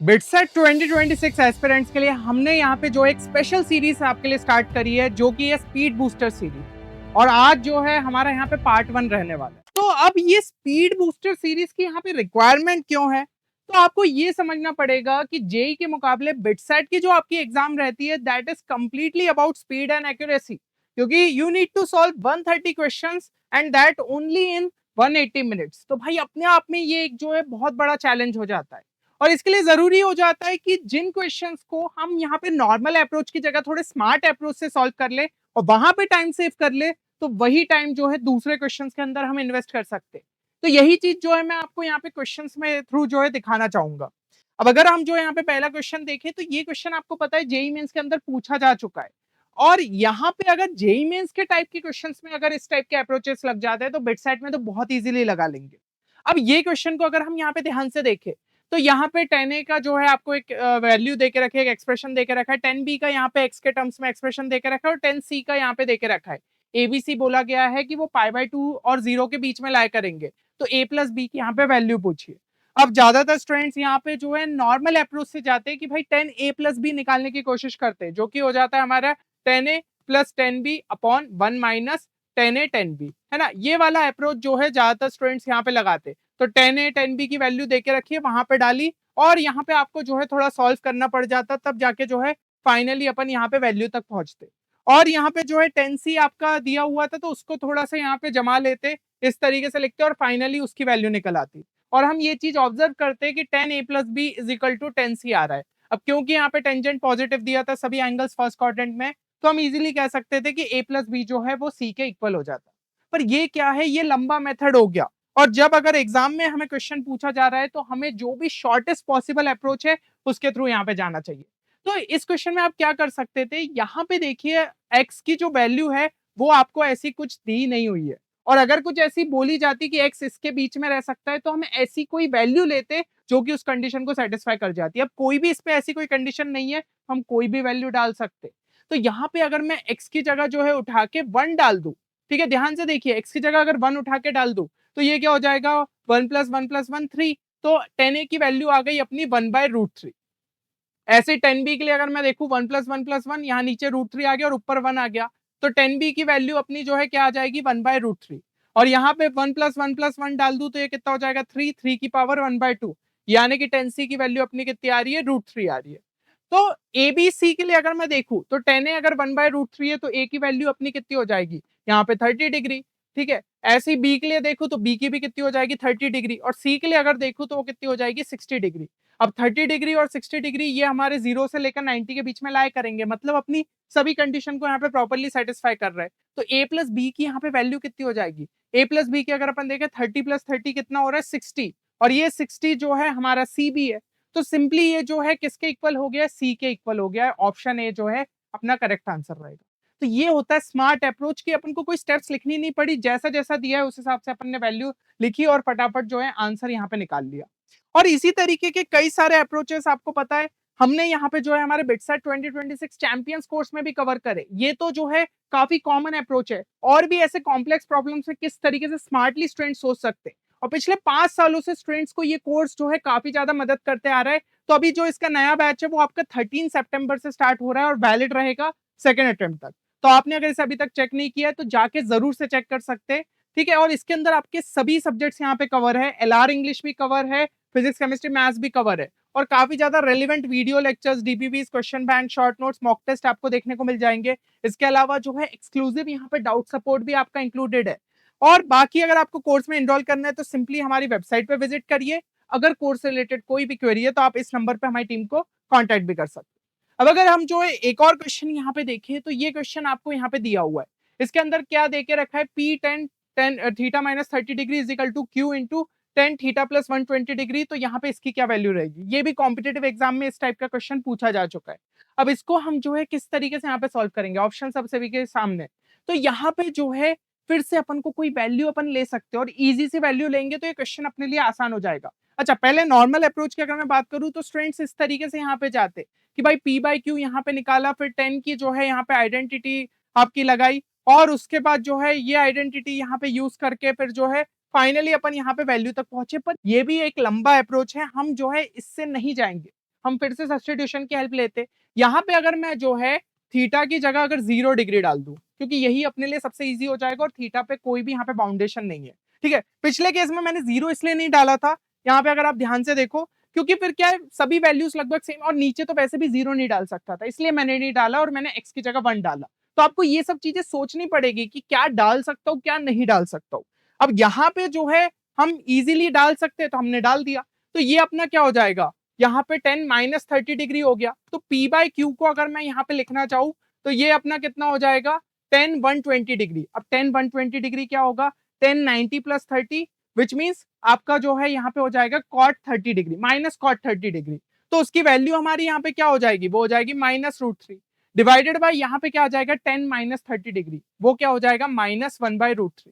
BITSAT 2026 aspirants के लिए हमने यहाँ पे जो एक स्पेशल सीरीज आपके लिए स्टार्ट करी है जो कि है स्पीड बूस्टर सीरीज। और आज जो है हमारा यहाँ पे पार्ट 1 रहने वाला है। तो अब ये स्पीड बूस्टर सीरीज की यहाँ पे रिक्वायरमेंट क्यों है, तो आपको ये समझना पड़ेगा कि जेई के मुकाबले बिटसेट की जो आपकी एग्जाम रहती है that is completely about speed and accuracy, क्योंकि you need to solve 130 questions and that only in 180 minutes. तो भाई अपने आप में ये एक जो है बहुत बड़ा चैलेंज हो जाता है। और इसके लिए जरूरी हो जाता है कि जिन क्वेश्चंस को हम यहाँ पे नॉर्मल अप्रोच की जगह थोड़े स्मार्ट अप्रोच से सॉल्व कर ले और वहां पे टाइम सेव कर ले, तो वही टाइम जो है दूसरे क्वेश्चंस के अंदर हम इन्वेस्ट कर सकते हैं। तो यही चीज जो है मैं आपको यहाँ पे क्वेश्चंस में थ्रू जो है दिखाना चाहूंगा। अब अगर हम जो यहाँ पे पहला क्वेश्चन देखें तो ये क्वेश्चन आपको पता है जेई मेंस के अंदर पूछा जा चुका है। और यहाँ पे अगर जेई मेंस के टाइप के क्वेश्चंस में अगर इस टाइप के अप्रोचेस लग जाते हैं तो बिटसेट में तो बहुत इजीली लगा लेंगे। अब ये क्वेश्चन को अगर हम यहाँ पे ध्यान से देखें तो यहाँ पे 10a का जो है आपको एक वैल्यू देके रखे, एक एक्सप्रेशन देके रखा है। 10b का यहाँ पे x के टर्म्स में एक्सप्रेशन देके रखा है और 10c का यहाँ पे देके रखा है। abc बोला गया है कि वो π/2 और 0 के बीच में लाए करेंगे। तो a प्लस बी की यहाँ पे वैल्यू पूछिए। अब ज्यादातर स्टूडेंट्स यहाँ पे जो है नॉर्मल अप्रोच से जाते हैं कि भाई 10a प्लस बी निकालने की कोशिश करते हैं, जो कि हो जाता है हमारा 10a plus 10b upon 1 minus 10a 10b, है ना। ये वाला अप्रोच जो है ज्यादातर स्टूडेंट्स यहाँ पे लगाते। तो 10a 10b की वैल्यू देके रखिए, वहां पे डाली और यहाँ पे आपको जो है थोड़ा सॉल्व करना पड़ जाता, तब जाके जो है फाइनली अपन यहाँ पे वैल्यू तक पहुंचते। और यहाँ पे जो है 10c आपका दिया हुआ था तो उसको थोड़ा सा यहाँ पे जमा लेते, इस तरीके से लिखते और फाइनली उसकी वैल्यू निकल आती। और हम ये चीज ऑब्जर्व करते कि 10a plus b is equal to 10c आ रहा है। अब क्योंकि यहाँ पे टेंजेंट पॉजिटिव दिया था सभी एंगल्स फर्स्ट क्वाड्रेंट में, तो हम इजीली कह सकते थे कि a प्लस बी जो है वो c के इक्वल हो जाता। पर ये क्या है, ये लंबा मेथड हो गया। और जब अगर एग्जाम में हमें क्वेश्चन पूछा जा रहा है तो हमें जो भी शॉर्टेस्ट पॉसिबल अप्रोच है उसके थ्रू यहाँ पे जाना चाहिए। तो इस क्वेश्चन में आप क्या कर सकते थे, यहाँ पे देखिए एक्स की जो वैल्यू है वो आपको ऐसी कुछ दी नहीं हुई है। और अगर कुछ ऐसी बोली जाती कि एक्स इसके बीच में रह सकता है तो हम ऐसी कोई वैल्यू लेते जो कि उस कंडीशन को सेटिस्फाई कर जाती है। अब कोई भी इस पे ऐसी कोई कंडीशन नहीं है, हम कोई भी वैल्यू डाल सकते। तो यहाँ पे अगर मैं एक्स की जगह जो है उठा के 1 डाल दूं, ठीक है, ध्यान से देखिए, एक्स की जगह अगर 1 उठा के डाल दूं तो ये क्या हो जाएगा, 1 प्लस 1 प्लस 1 3। तो 10a की वैल्यू आ गई अपनी 1/√3। ऐसे 10b के लिए अगर मैं देखूं 1 प्लस 1 यहाँ नीचे √3 आ गया और ऊपर 1 आ गया, तो 10b की वैल्यू अपनी जो है क्या आ जाएगी 1/√3। और यहाँ पे 1 प्लस 1 डाल दूं तो ये कितना हो जाएगा 3 की पावर 1/2, यानी कि 10c की वैल्यू अपनी कितनी आ रही है, √3 आ रही है। तो ए बी सी के लिए अगर मैं देखूं तो 10a अगर 1/√3 है तो a की वैल्यू अपनी कितनी हो जाएगी, यहाँ पे 30 डिग्री, ठीक है। ऐसे ही बी के लिए देखूं तो बी की भी कितनी हो जाएगी 30 डिग्री, और सी के लिए अगर देखूं तो वो कितनी हो जाएगी 60 डिग्री। अब 30 डिग्री और 60 डिग्री ये हमारे 0 से लेकर 90 के बीच में लाए करेंगे, मतलब अपनी सभी कंडीशन को यहाँ पे प्रॉपरली सेटिस्फाई कर रहा है। तो a प्लस बी की यहाँ पे वैल्यू कितनी हो जाएगी, a प्लस बी की अगर अपन देखें 30 प्लस 30 कितना हो रहा है 60, और ये 60 जो है हमारा सी बी है। तो सिंपली ये जो है किसके इक्वल हो गया, सी के इक्वल हो गया है। ऑप्शन ए जो है अपना करेक्ट आंसर रहेगा। तो ये होता है स्मार्ट अप्रोच की अपन को कोई स्टेप्स लिखनी नहीं पड़ी, जैसा जैसा दिया है उस हिसाब से अपन ने वैल्यू लिखी और फटाफट जो है आंसर यहाँ पे निकाल लिया। और इसी तरीके के कई सारे अप्रोचेस आपको पता है हमने यहाँ पे जो है हमारे बिटसेट 2026 चैंपियंस कोर्स में भी कवर करे। ये तो जो है काफी कॉमन अप्रोच है, और भी ऐसे कॉम्प्लेक्स प्रॉब्लम्स है किस तरीके से स्मार्टली स्टूडेंट सोच सकते हैं। और पिछले 5 सालों से स्टूडेंट्स को ये कोर्स जो है काफी ज्यादा मदद करते आ रहा है। तो अभी जो इसका नया बैच है वो आपका 13 सितंबर से स्टार्ट हो रहा है और वैलिड रहेगा सेकेंड अटेम्प्ट तक। तो आपने अगर इसे अभी तक चेक नहीं किया है तो जाके जरूर से चेक कर सकते हैं, ठीक है। और इसके अंदर आपके सभी सब्जेक्ट्स यहाँ पे कवर है, एलआर इंग्लिश भी कवर है, फिजिक्स केमिस्ट्री मैथ्स भी कवर है, और काफी ज्यादा relevant video lectures, DPPs, question bank, short notes, mock test आपको देखने को मिल जाएंगे। इसके अलावा जो है एक्सक्लूसिव यहाँ पे डाउट सपोर्ट भी आपका इंक्लूडेड है। और बाकी अगर आपको कोर्स में इनरोल करना है तो सिंपली हमारी वेबसाइट पे विजिट करिए। अगर कोर्स से रिलेटेड कोई भी क्वेरी है तो आप इस नंबर पे हमारी टीम को कांटेक्ट भी कर सकते हैं। अब अगर हम जो है एक और क्वेश्चन यहाँ पे देखें तो ये क्वेश्चन आपको यहाँ पे दिया हुआ है। इसके अंदर क्या देके रखा है, P10 theta minus 30 degree is equal to Q into 10 theta plus 120 degree. तो यहाँ पे इसकी क्या वैल्यू रहेगी, ये भी कॉम्पिटेटिव एग्जाम में इस टाइप का क्वेश्चन पूछा जा चुका है। अब इसको हम जो है किस तरीके से यहाँ पे सॉल्व करेंगे, ऑप्शन सब सभी के सामने। तो यहाँ पे जो है फिर से अपन को कोई वैल्यू अपन ले सकते हैं और इजी सी वैल्यू लेंगे तो ये क्वेश्चन अपने लिए आसान हो जाएगा। अच्छा, पहले नॉर्मल अप्रोच की अगर मैं बात करूं तो स्टूडेंट्स इस तरीके से यहाँ पे जाते कि भाई P/Q यहाँ पे निकाला, फिर 10 की जो है यहाँ पे आइडेंटिटी आपकी लगाई, और उसके बाद जो है ये आइडेंटिटी यहाँ पे यूज करके फिर जो है फाइनली अपन यहाँ पे वैल्यू तक पहुंचे। पर ये भी एक लंबा अप्रोच है, हम जो है इससे नहीं जाएंगे। हम फिर से सब्स्टिट्यूशन की हेल्प लेते। यहाँ पे अगर मैं जो है थीटा की जगह अगर 0 डिग्री डाल दूं, क्योंकि यही अपने लिए सबसे इजी हो जाएगा और थीटा पे कोई भी यहाँ पे बाउंडेशन नहीं है, ठीक है। पिछले केस में मैंने 0 इसलिए नहीं डाला था, यहाँ पे अगर आप ध्यान से देखो, क्योंकि फिर क्या है सभी वैल्यूज लगभग सेम, और नीचे तो वैसे भी 0 नहीं डाल सकता था, इसलिए मैंने नहीं डाला और मैंने x की जगह 1 डाला। तो आपको ये सब चीजें सोचनी पड़ेगी कि क्या डाल सकता हूँ क्या नहीं डाल सकता हूँ। अब यहाँ पे जो है हम इजीली डाल सकते हैं तो हमने डाल दिया। तो ये अपना क्या हो जाएगा, यहाँ पे 10 माइनस 30 डिग्री हो गया। तो P बाई क्यू को अगर मैं यहाँ पे लिखना चाहूँ तो ये अपना कितना हो जाएगा 10 120 डिग्री। अब 10 120 डिग्री क्या होगा 10 90 प्लस 30 विच मीन्स आपका जो है यहाँ पे हो जाएगा cot 30 degree minus cot 30 degree. तो उसकी वैल्यू हमारी यहाँ पे क्या हो जाएगी, वो हो जाएगी -√3 डिवाइडेड बाय यहाँ पे क्या आ जाएगा 10 माइनस 30 डिग्री, वो क्या हो जाएगा -1/√3।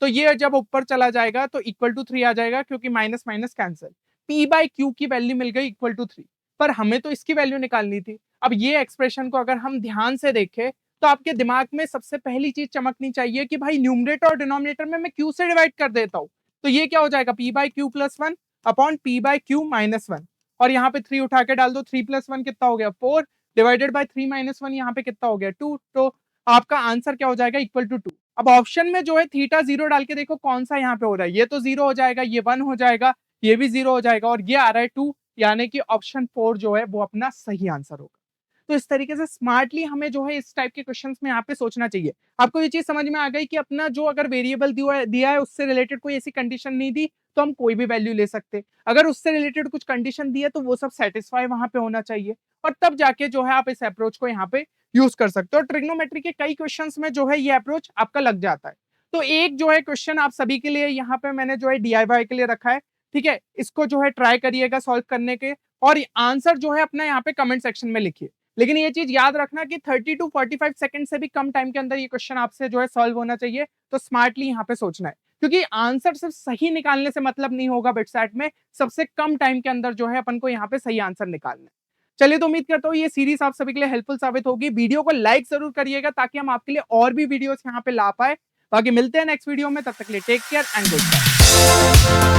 तो ये जब ऊपर चला जाएगा तो इक्वल टू 3 आ जाएगा, क्योंकि minus minus cancel. P by Q की वैल्यू मिल गई इक्वल टू 3, पर हमें तो इसकी वैल्यू निकालनी थी। अब ये एक्सप्रेशन को अगर हम ध्यान से देखें तो आपके दिमाग में सबसे पहली चीज चमकनी चाहिए कि भाई न्यूमरेटर और डिनोमिनेटर में मैं क्यू से डिवाइड कर देता हूँ। तो ये क्या हो जाएगा P by Q plus 1 upon P by Q minus 1, और यहाँ पे 3 उठा के डाल दो, 3 प्लस 1 कितना हो गया 4 डिवाइडेड बाय 3 माइनस 1 यहाँ पे कितना हो गया 2। तो आपका आंसर क्या हो जाएगा इक्वल टू 2। अब ऑप्शन में जो है थीटा 0 डाल के देखो कौन सा यहाँ पे हो रहा है, ये तो 0 हो जाएगा, ये 1 हो जाएगा, ये भी 0 हो जाएगा, और ये आ रहा है 2, यानी कि ऑप्शन 4 जो है वो अपना सही आंसर होगा। तो इस तरीके से स्मार्टली हमें जो है इस टाइप के क्वेश्चंस में यहाँ पे सोचना चाहिए। आपको ये चीज समझ में आ गई कि अपना जो अगर वेरिएबल दिया है उससे रिलेटेड कोई ऐसी कंडीशन नहीं दी तो हम कोई भी वैल्यू ले सकते, अगर उससे रिलेटेड कुछ कंडीशन दी है तो वो सब सेटिस्फाई वहां पे होना चाहिए, और तब जाके जो है आप इस अप्रोच को यहाँ पे यूज कर सकते हो। और ट्रिग्नोमेट्री के कई क्वेश्चंस में जो है ये अप्रोच आपका लग जाता है। तो एक जो है क्वेश्चन आप सभी के लिए यहाँ पे मैंने जो है DIY के लिए रखा है, ठीक है, इसको जो है ट्राई करिएगा सॉल्व करने के, और आंसर जो है अपना यहाँ पे कमेंट सेक्शन में लिखिए। लेकिन ये चीज याद रखना कि 30 टू 45 सेकंड से भी कम टाइम के अंदर ये क्वेश्चन आपसे जो है सॉल्व होना चाहिए। तो स्मार्टली यहाँ पे सोचना है, क्योंकि आंसर सिर्फ सही निकालने से मतलब नहीं होगा बिटसैट में, सबसे कम टाइम के अंदर जो है अपन को यहाँ पे सही आंसर निकालना है। चलिए, तो उम्मीद करता हूँ ये सीरीज आप सभी के लिए हेल्पफुल साबित होगी। वीडियो को लाइक जरूर करिएगा ताकि हम आपके लिए और भी वीडियोस यहाँ पे ला पाए। बाकी मिलते हैं नेक्स्ट वीडियो में, तब तक के लिए take care and good bye.